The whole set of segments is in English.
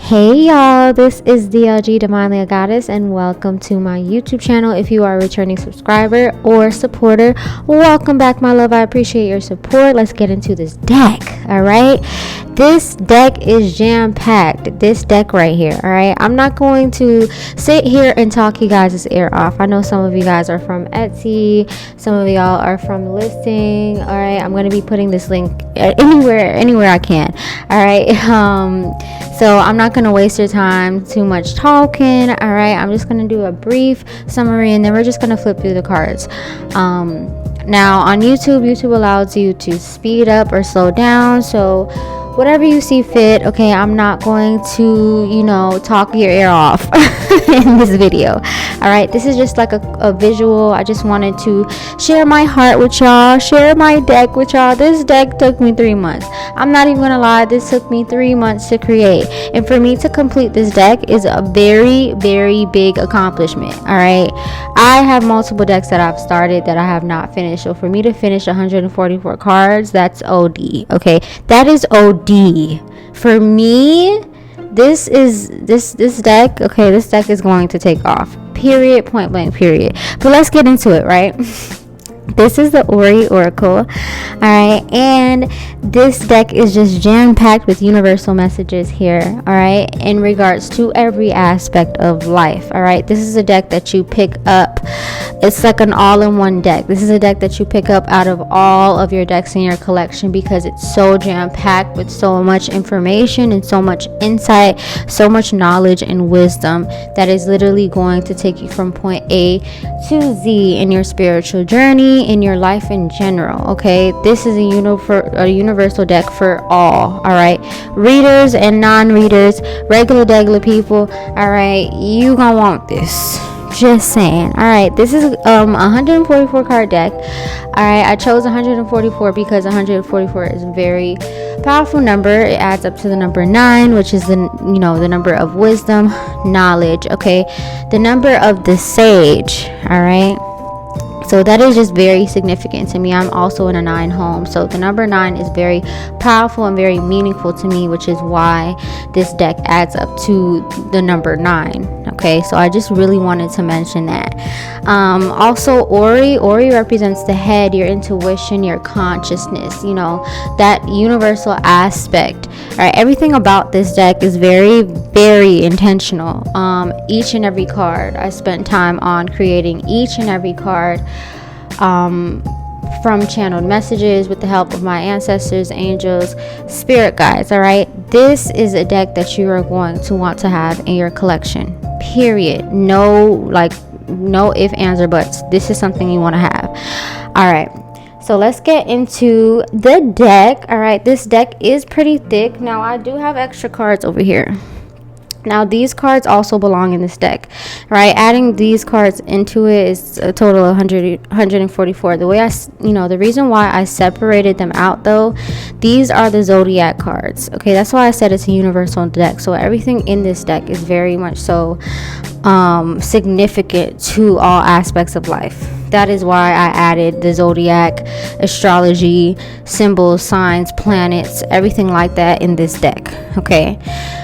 Hey y'all, this is DLG Divinely a Goddess, and welcome to my YouTube channel. If you are a returning subscriber or supporter, welcome back, my love. I appreciate your support. Let's get into this deck. All right, this deck is jam-packed. This deck right here. All right, I'm not going to sit here and talk you guys' ear off. I know some of you guys are from Etsy, some of y'all are from listing. All right, I'm going to be putting this link anywhere I can. All right, so I'm not going to waste your time too much talking. All right, I'm just going to do a brief summary and then we're just going to flip through the cards. Now on YouTube allows you to speed up or slow down, so whatever you see fit. Okay, I'm not going to talk your ear off in this video. All right, this is just like a visual. I just wanted to share my heart with y'all, share my deck with y'all. This deck took me 3 months. I'm not even gonna lie, this took me 3 months to create, and for me to complete this deck is a very, very big accomplishment. All right, I have multiple decks that I've started that I have not finished, so for me to finish 144 cards, that's OD. Okay, that is OD for me. This deck, okay, this deck is going to take off, period, point blank, period. But let's get into it, right? This is the Ori Oracle. All right, and this deck is just jam-packed with universal messages here, all right, in regards to every aspect of life. All right, this is a deck that you pick up. It's like an all-in-one deck. This is a deck that you pick up out of all of your decks in your collection because it's so jam-packed with so much information and so much insight, so much knowledge and wisdom that is literally going to take you from point A to Z in your spiritual journey, in your life in general. Okay, this is a universal deck for all right, readers and non-readers, regular people. All right, you gonna want this, just saying. All right, this is 144 card deck. All right, I chose 144 because 144 is a very powerful number. It adds up to the number 9, which is the number of wisdom, knowledge. Okay, the number of the sage. All right, so that is just very significant to me. I'm also in a 9 home, so the number 9 is very powerful and very meaningful to me, which is why this deck adds up to the number 9. Okay, so I just really wanted to mention that. Also, Ori represents the head, your intuition, your consciousness, that universal aspect. All right, everything about this deck is very, very intentional. Each and every card, I spent time on creating each and every card from channeled messages with the help of my ancestors, angels, spirit guides. All right, this is a deck that you are going to want to have in your collection, period. No ifs, ands, or buts. This is something you want to have. All right, so let's get into the deck. All right, this deck is pretty thick. Now I do have extra cards over here. Now these cards also belong in this deck, right? Adding these cards into it is a total of 144. The way the reason why I separated them out though, these are the zodiac cards. Okay, that's why I said it's a universal deck. So everything in this deck is very much so significant to all aspects of life. That is why I added the zodiac, astrology, symbols, signs, planets, everything like that in this deck. Okay,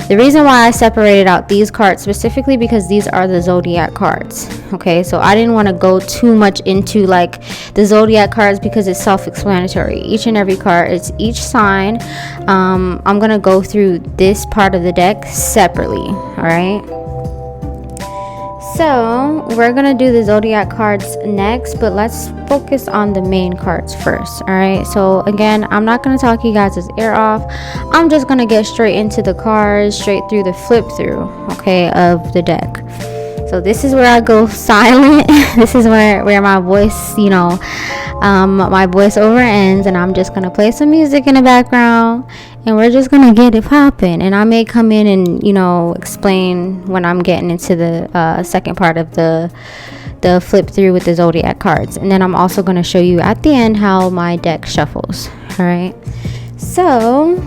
the reason why I separated out these cards specifically because these are the zodiac cards. Okay, so I didn't want to go too much into like the zodiac cards because it's self-explanatory. Each and every card, it's each sign. I'm gonna go through this part of the deck separately. All right, so we're gonna do the zodiac cards next, but let's focus on the main cards first. All right, so again, I'm not gonna talk you guys' ear off. I'm just gonna get straight into the cards, straight through the flip through, okay, of the deck. So this is where I go silent. This is where my voice, my voiceover ends, and I'm just gonna play some music in the background, and we're just gonna get it popping. And I may come in and explain when I'm getting into the second part of the flip through with the zodiac cards, and then I'm also gonna show you at the end how my deck shuffles. All right, so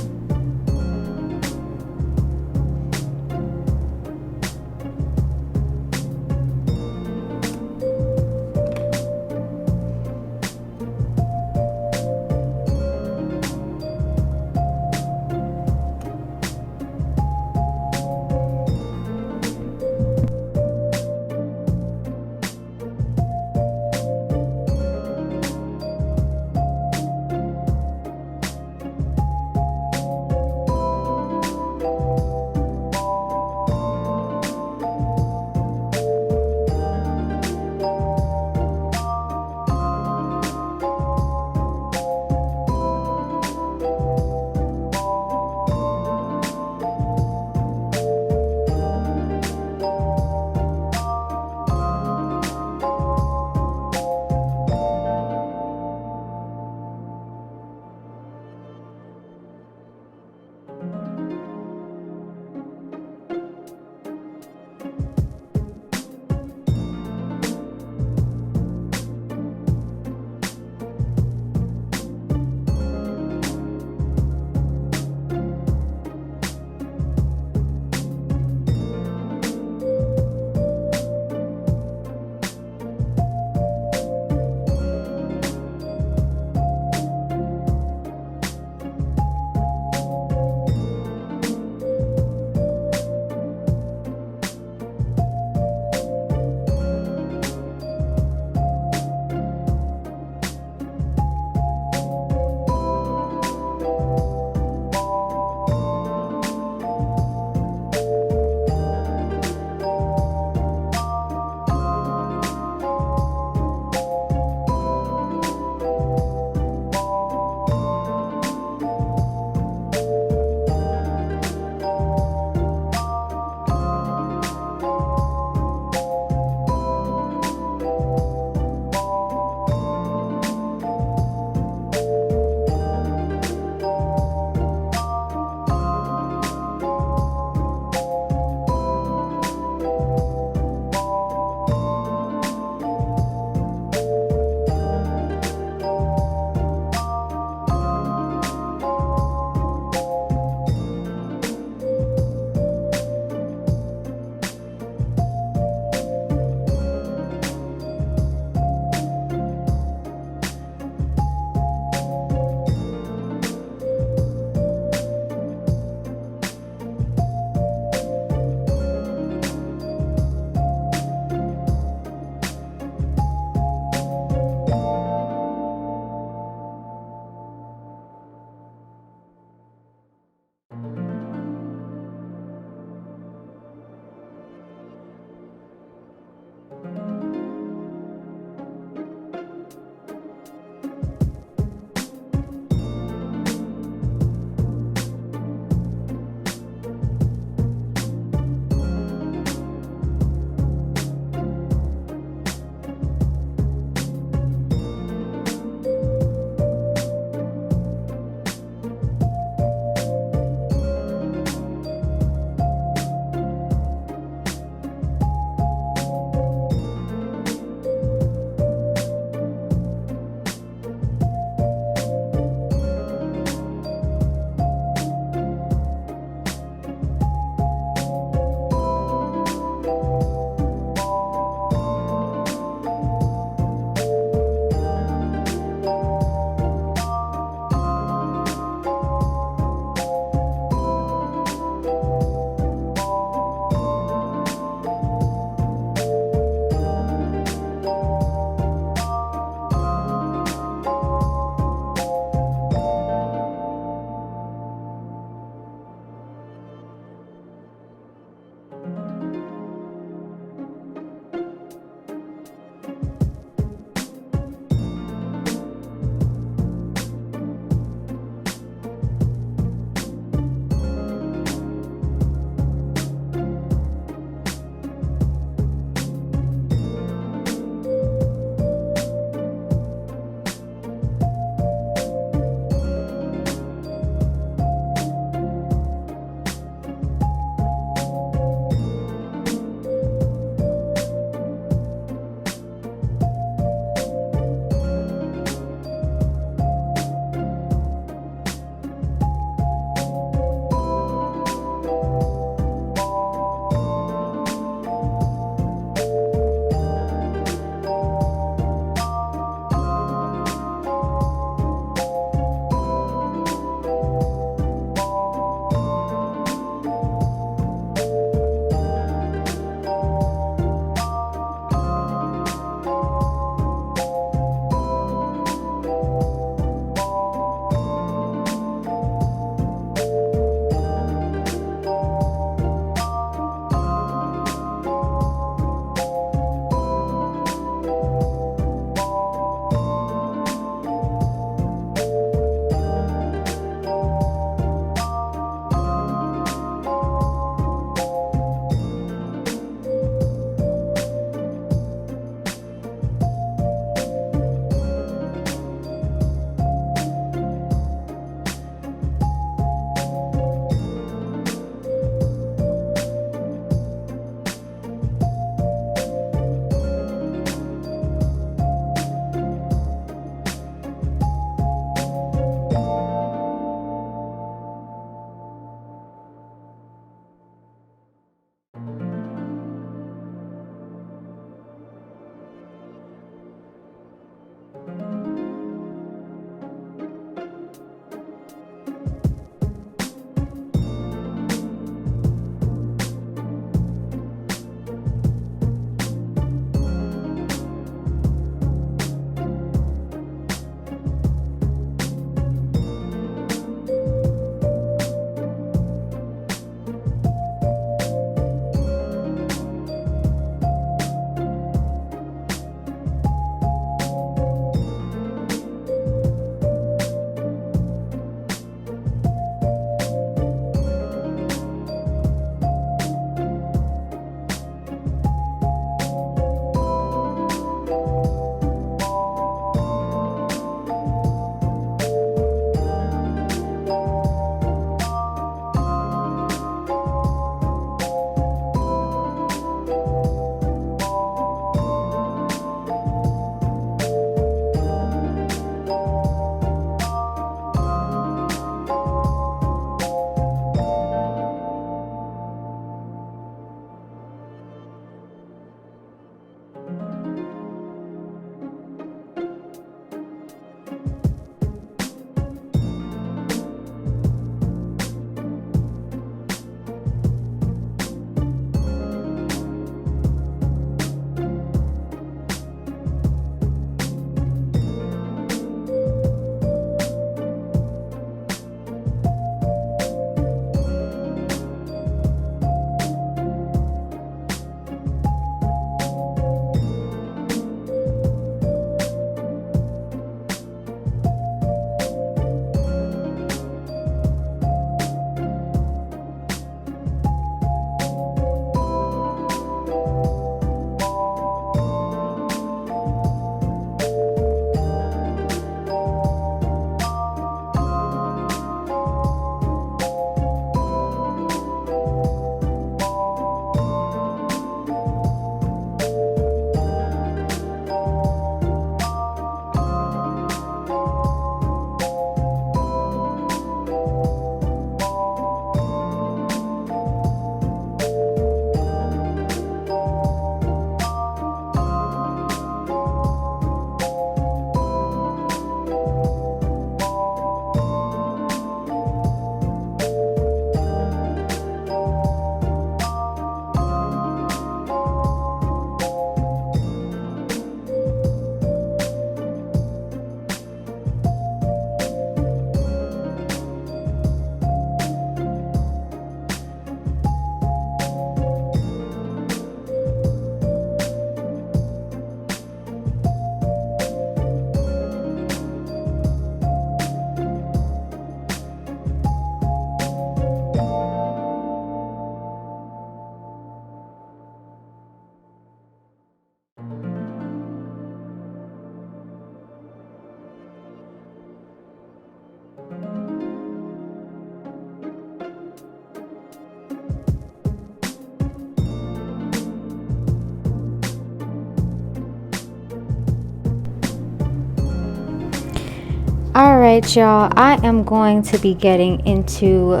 right, y'all, I am going to be getting into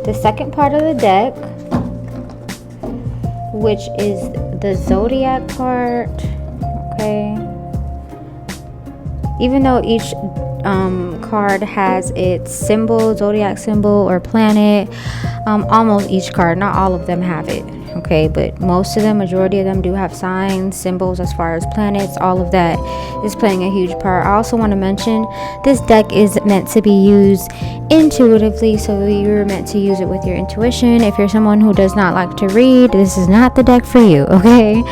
the second part of the deck, which is the zodiac part. Okay, even though each card has its symbol, zodiac symbol or planet, almost each card, not all of them have it. Okay, but most of them, majority of them do have signs, symbols as far as planets. All of that is playing a huge part. I also want to mention this deck is meant to be used intuitively, so you're meant to use it with your intuition. If you're someone who does not like to read, this is not the deck for you. Okay,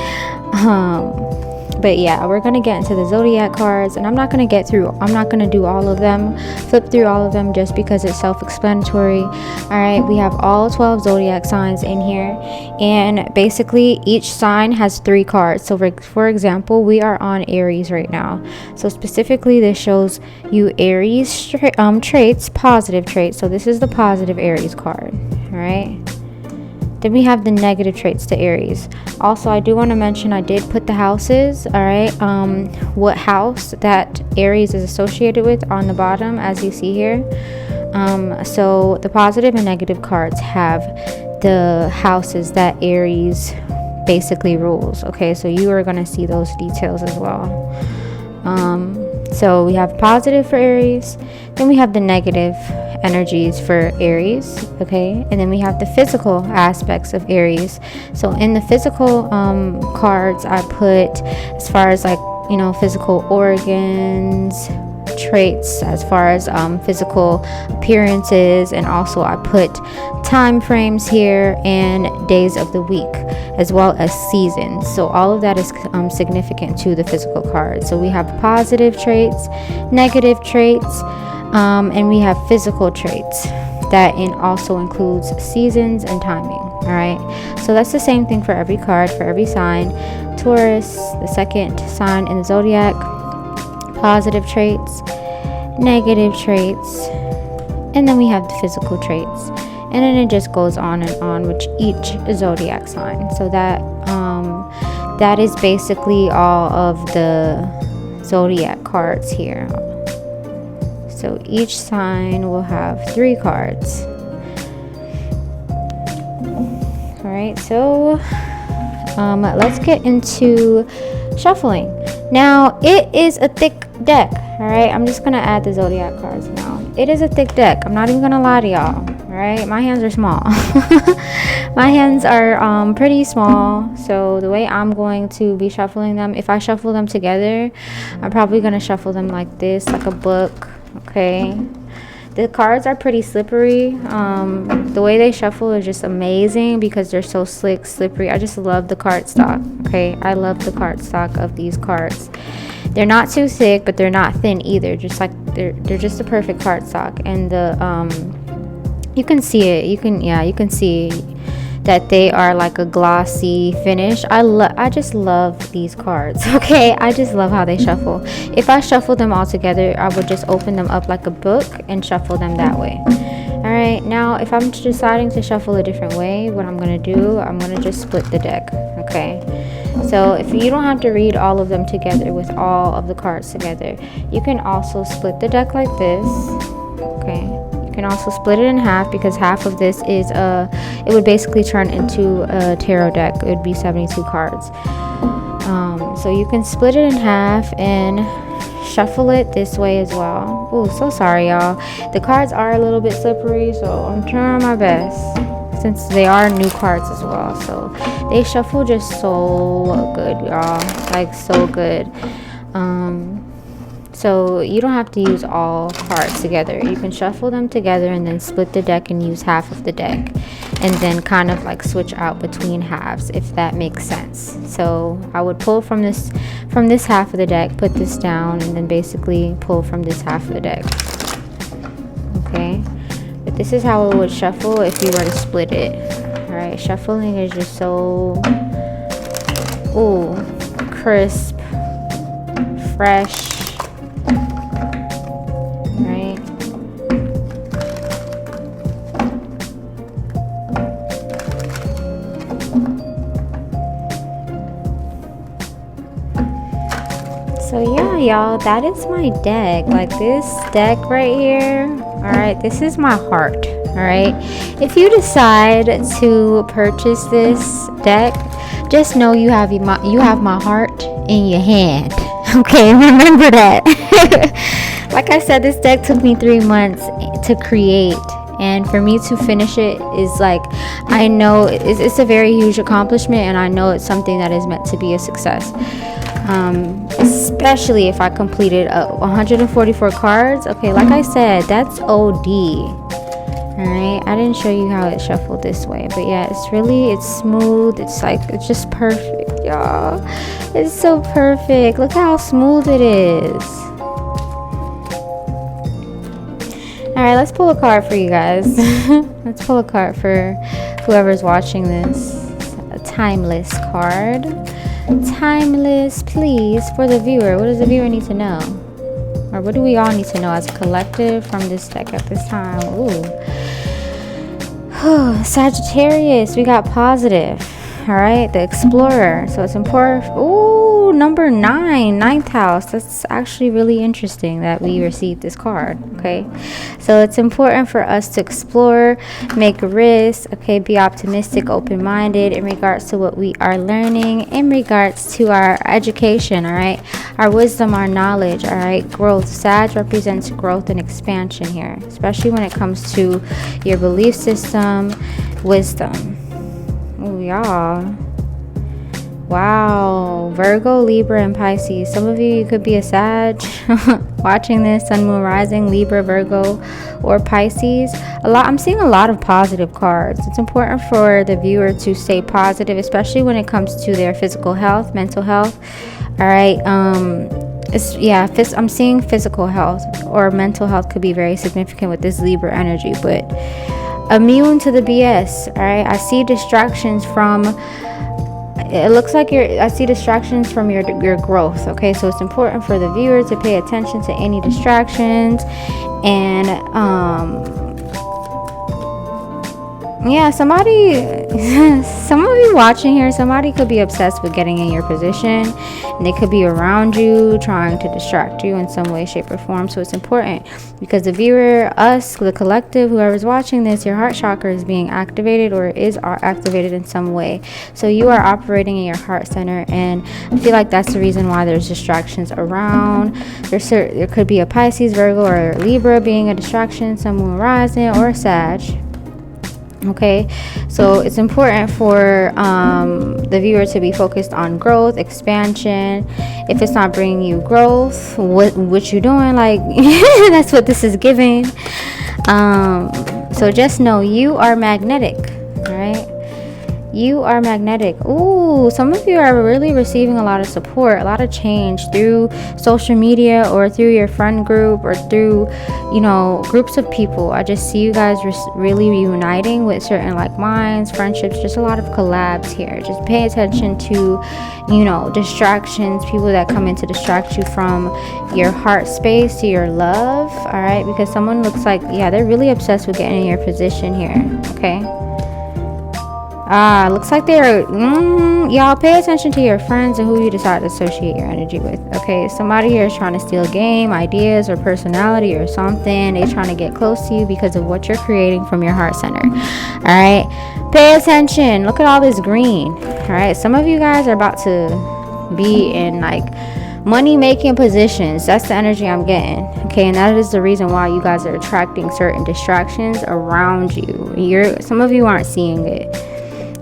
but yeah, we're gonna get into the zodiac cards, and I'm not gonna do all of them, flip through all of them, just because it's self-explanatory. All right, we have all 12 zodiac signs in here, and basically each sign has 3 cards. So for example, we are on Aries right now, so specifically this shows you Aries traits, positive traits. So this is the positive Aries card. All right, then we have the negative traits to Aries. Also, I do want to mention I did put the houses, all right, what house that Aries is associated with on the bottom, as you see here. So the positive and negative cards have the houses that Aries basically rules. Okay, so you are going to see those details as well. So we have positive for Aries, then we have the negative energies for Aries, okay, and then we have the physical aspects of Aries. So in the physical cards, I put as far as like, you know, physical organs, traits, as far as physical appearances, and also I put time frames here and days of the week, as well as seasons. So all of that is significant to the physical cards. So we have positive traits, negative traits, and we have physical traits that also includes seasons and timing. All right, so that's the same thing for every card, for every sign. Taurus, the second sign in the zodiac, positive traits, negative traits, and then we have the physical traits, and then it just goes on and on with each zodiac sign. So that is basically all of the zodiac cards here. So each sign will have 3 cards. All right, so let's get into shuffling. Now, it is a thick deck. All right, I'm just gonna add the zodiac cards now. It is a thick deck. I'm not even gonna lie to y'all. All right, my hands are small. My hands are pretty small, so the way I'm going to be shuffling them, if I shuffle them together, I'm probably gonna shuffle them like this, like a book. Okay, the cards are pretty slippery. The way they shuffle is just amazing because they're so slick, slippery. I just love the card stock. Okay, I love the card stock of these cards. They're not too thick, but they're not thin either. Just like they're just the perfect card stock. And the you can see it. You can see that they are like a glossy finish. I just love these cards. Okay, I just love how they shuffle. If I shuffle them all together, I would just open them up like a book and shuffle them that way. All right, now if I'm deciding to shuffle a different way, what I'm gonna do, I'm gonna just split the deck. Okay, so if you don't have to read all of them together with all of the cards together, you can also split the deck like this. Okay, you can also split it in half, because half of this is it would basically turn into a tarot deck. It would be 72 cards. So you can split it in half and shuffle it this way as well. Oh, so sorry, y'all. The cards are a little bit slippery, so I'm trying my best, since they are new cards as well. So they shuffle just so good, y'all, like so good. So you don't have to use all cards together. You can shuffle them together and then split the deck and use half of the deck, and then kind of like switch out between halves, if that makes sense. So I would pull from this half of the deck, put this down, and then basically pull from this half of the deck. Okay, but this is how it would shuffle if you were to split it. All right, shuffling is just so crisp, fresh. So yeah, y'all, that is my deck. Like this deck right here. All right, this is my heart. All right, if you decide to purchase this deck, just know you have my heart in your hand. Okay, remember that. Like I said, this deck took me 3 months to create, and for me to finish it is like, I know it's a very huge accomplishment, and I know it's something that is meant to be a success. Especially if I completed 144 cards. Okay, like I said, that's OD. Alright, I didn't show you how it shuffled this way, but yeah, it's smooth. It's just perfect, y'all. It's so perfect. Look how smooth it is. Alright, let's pull a card for you guys. Let's pull a card for whoever's watching this. A timeless card. Timeless, please, for the viewer. What does the viewer need to know? Or what do we all need to know as a collective from this deck at this time? Ooh. Sagittarius, we got positive. All right, the explorer. So it's important. Ooh, number 9, 9th house. That's actually really interesting that we received this card. Okay, so it's important for us to explore, make risks. Okay, be optimistic, open-minded in regards to what we are learning, in regards to our education. All right, our wisdom, our knowledge. All right, growth. Sag represents growth and expansion here, especially when it comes to your belief system, wisdom. Oh, y'all. Wow. Virgo, Libra, and Pisces. Some of you could be a Sag watching this. Sun, Moon, Rising, Libra, Virgo, or Pisces. I'm seeing a lot of positive cards. It's important for the viewer to stay positive, especially when it comes to their physical health, mental health. All right. I'm seeing physical health or mental health could be very significant with this Libra energy, but immune to the BS. All right, I see distractions from, it looks like I see distractions from your growth. Okay, so it's important for the viewer to pay attention to any distractions. And yeah, some of you watching here, somebody could be obsessed with getting in your position, and they could be around you trying to distract you in some way, shape, or form. So it's important because the viewer, us, the collective, whoever's watching this, your heart chakra is being activated or is activated in some way. So you are operating in your heart center, and I feel like that's the reason why there's distractions around. There could be a Pisces, Virgo, or Libra being a distraction, Sun, Moon, Rising, or a Sag. Okay, so it's important for the viewer to be focused on growth, expansion. If it's not bringing you growth, what you doing? Like that's what this is giving. So just know you are magnetic. All right, you are magnetic. Ooh, some of you are really receiving a lot of support, a lot of change through social media or through your friend group or through, groups of people. I just see you guys really reuniting with certain like minds, friendships, just a lot of collabs here. Just pay attention to, distractions, people that come in to distract you from your heart space to your love. All right, because someone looks like, they're really obsessed with getting in your position here. Okay. Looks like they're y'all pay attention to your friends and who you decide to associate your energy with. Okay, somebody here is trying to steal game, ideas, or personality or something. They're trying to get close to you because of what you're creating from your heart center. All right, pay attention. Look at all this green. All right, some of you guys are about to be in like money making positions. That's the energy I'm getting. Okay, and that is the reason why you guys are attracting certain distractions around you. Some of you aren't seeing it.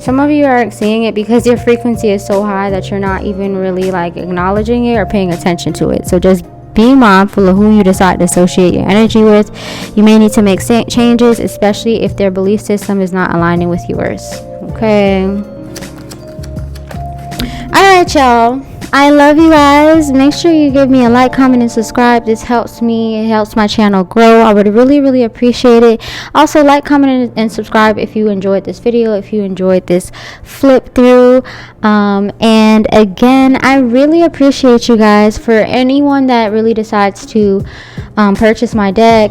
Some of you aren't seeing it because your frequency is so high that you're not even really like acknowledging it or paying attention to it. So just be mindful of who you decide to associate your energy with. You may need to make changes, especially if their belief system is not aligning with yours. Okay. All right, y'all. I love you guys. Make sure you give me a like, comment, and subscribe. This helps me. It helps my channel grow. I would really, really appreciate it. Also, like, comment, and subscribe if you enjoyed this video, if you enjoyed this flip through. And again, I really appreciate you guys. For anyone that really decides to purchase my deck,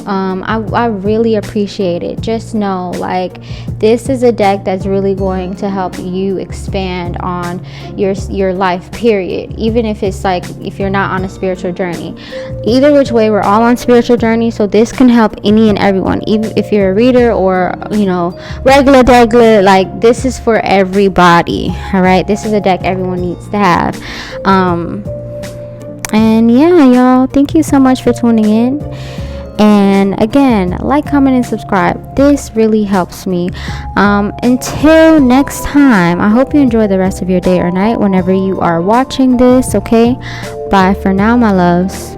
I really appreciate it. Just know, like, this is a deck that's really going to help you expand on your life, period. Even if it's like, if you're not on a spiritual journey, either which way, we're all on spiritual journey. So this can help any and everyone, even if you're a reader or, you know, regular degular. Like, this is for everybody. All right, this is a deck everyone needs to have. And yeah, y'all, thank you so much for tuning in. And again, like, comment, and subscribe. This really helps me. Until next time, I hope you enjoy the rest of your day or night whenever you are watching this. Okay, bye for now, my loves.